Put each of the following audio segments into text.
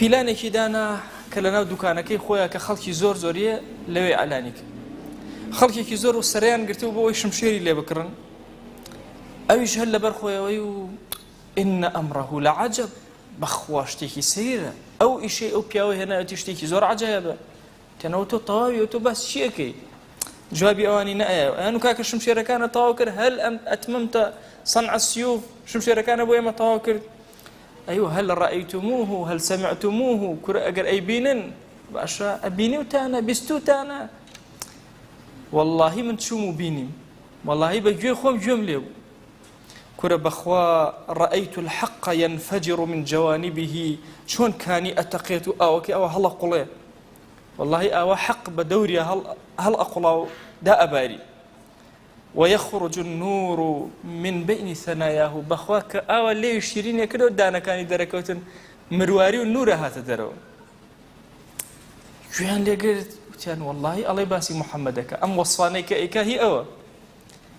پیلانێکی دانا کە لە ناو دوکانەکەی خۆیان کە خەڵکی زۆر زۆریە لەوێ ئەلانی کرد. خەڵکێکی زۆر و سەریان گرتو بۆ ئەوەی شمشێری لێ بکڕن. ئەویش هەر لەبەر خۆیەوەی و ئینە ئەمڕەهو لەعەجەب، بەخوا شتێکی سەیرە، ئەو ئیشەی ئەو پیاوە هێنایەتی شتێکی زۆر عەجایبە. تەنەوە تۆ تەواوی تۆ باس چیەکەی؟ جوابی ئەوانی نەئەیە. ئەیان و کاکە شمشێرەکانە تەواو کرد، هەل ئەتممتە صنع السيوف، شمشێرەکانە بۆ ئێمە تەواو کرد. أيوه هل رأيتموه هل سمعتموه كرة أجر أي بينن باشا أبيني تانا بستو تانا والله من تشومو بيني والله بجوي خوم جملة كرة بخوا رأيت الحق ينفجر من جوانبه شون كاني أتقيت أو هلا قليه والله أو حق بدوري هل أقلاو دا أباري ويخرج النور من بين ثناياه بخواك أول ليه يشيرين يكدو دانا كاني دركوتن مرواري والنور هذا درو جوان ليه قلت وتيان والله الله باسي محمدك أم وصفانيك إيكا هي أوا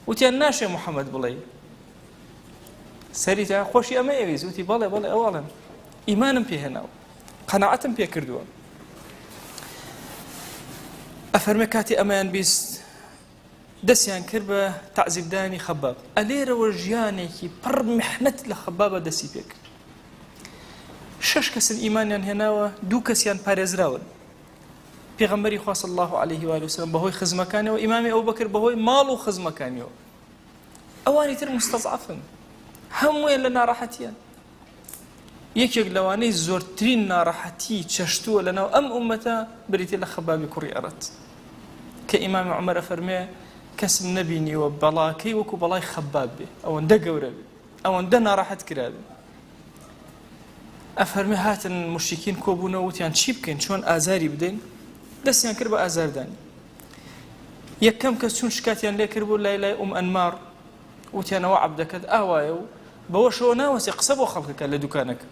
وتيان ناشي محمد بلي سريتا خوشي أما يغيز وتي بلي أولا إيمانا بيه هنا قناعة بيه كردوا أفرمكاتي أمان بيست دەستیان کرد بە تعزیبدانی خەباب. ئەلێرەوە ژیانێکی پڕ میحنەت لە خەبابە دەستی پێ کرد. 6 کەسن ئیمانیان هێناوە، 2 کەسیان پارێزراون. پێغەمبەری خوا صلی الله عليه و آله وسلم بەهۆی خزمەکانیەوە، ئیمامی ئەبوبەکر بەهۆی ماڵ و خزمەکانیەوە. ئەوانی تر مستەضعەفن، هەموویان لە ناڕەحەتیان. یەکێک لەوانەی زۆرترین ناڕەحەتی چەشتووە لەناو ئەم ئوممەتە بریتێ لە خەبابی کوڕی ئەرەت کە ئیمامی عومەر ئەفەرمێ کەسم نەبینیوە بەڵاکەی وەکو بەڵای خەباب بێ، ئەوەندە گەورە بێ، ئەوەندە ناڕەحەت کرا بێ. ئەفەرمێ هاتن موشریکین کۆبوونەوە وتیان چی بکەین، چۆن ئازاری بدەین؟ دەستیان کرد بە ئازاردانی. یەکەم کەس چون شکاتیان لێ کرد بوو لای ئەنمار، وتیانەوە عەبدەکەت ئاوایە و بەوەشەوە ناوەسێ قسە بۆ خەڵکەکە لە دوکانەکە.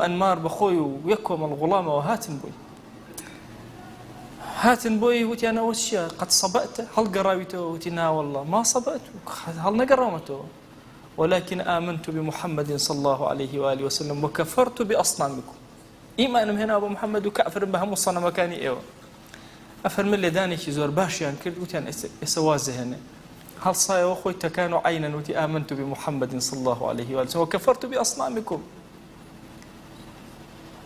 ئەنمار بەخۆی و یەک کۆمەڵ غوڵامەوە هاتن بۆی وتیانەوە چییە؟ قەت سەبەتە؟ هەڵگەڕاویتەوە؟ وتی نا وەڵڵا ما سەبەت، هەڵ نەگەڕاومەتەوە، ولكن آمنت بمحمد صلى الله عليه وآله وسلم وكفرت بأصنامكم. إيمانم هنا أبو محمد وكأفر بهم الصنم مكاني إيوه. أفرمي لي دانيكي زور باشيان كرد وتيان إسوازه هنا. هل صايا وأخوي تكانوا عينا وتي آمنت بمحمد صلى الله عليه وآله وسلم وكفرت بأصنامكم.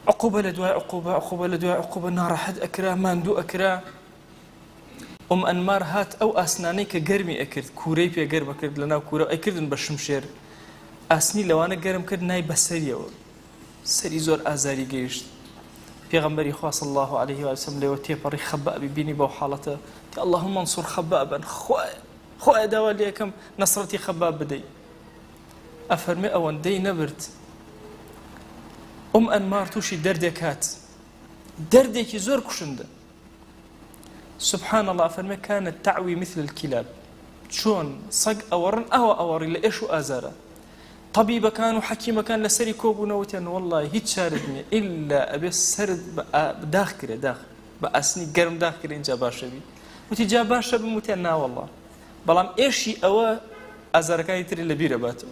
عقوبة لدواء عقوبة لدواء عقوبة نار حد أكرا ماندو أكرا أنمار هات أو أسناني كجرمي أكرد كوري بيا جرم أكرد لنا كورا أكردن بشمشير أسني لو أنا جرم كرد ناي بسرية سري زور أزاري جيش پیغمبری خوا صلی الله عليه و سلم لو تيبري خباب بيني بو حالته اللهم انصر خبابا خو داوا ليكم نصرتي خباب بدي أفرمي أو دي نبرت أنمار توشي دردك هات دردك زور كشنده سبحان الله فرمي كانت تعوي مثل الكلاب شون صق أورن أوري لإيش وآزاره طبيبة كان وحكيمة كان لسري كوبونا وتين والله هيك شاردني إلا أبي السرد داخل بأسني قرم داخل إن جاباشة بي وتي جاباشة بمتنا والله بلام إيشي أوا أزاركاي تري لبيرة باتو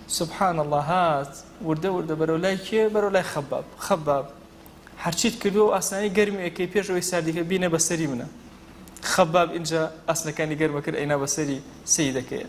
سبحان الله هات ورده برولاي خباب هرچیت کردو اصلا گرمی کی پیش روی سردی که بینه بسری منه خباب اینجا اصلا کنی گرم کرد اینا بسری سیده که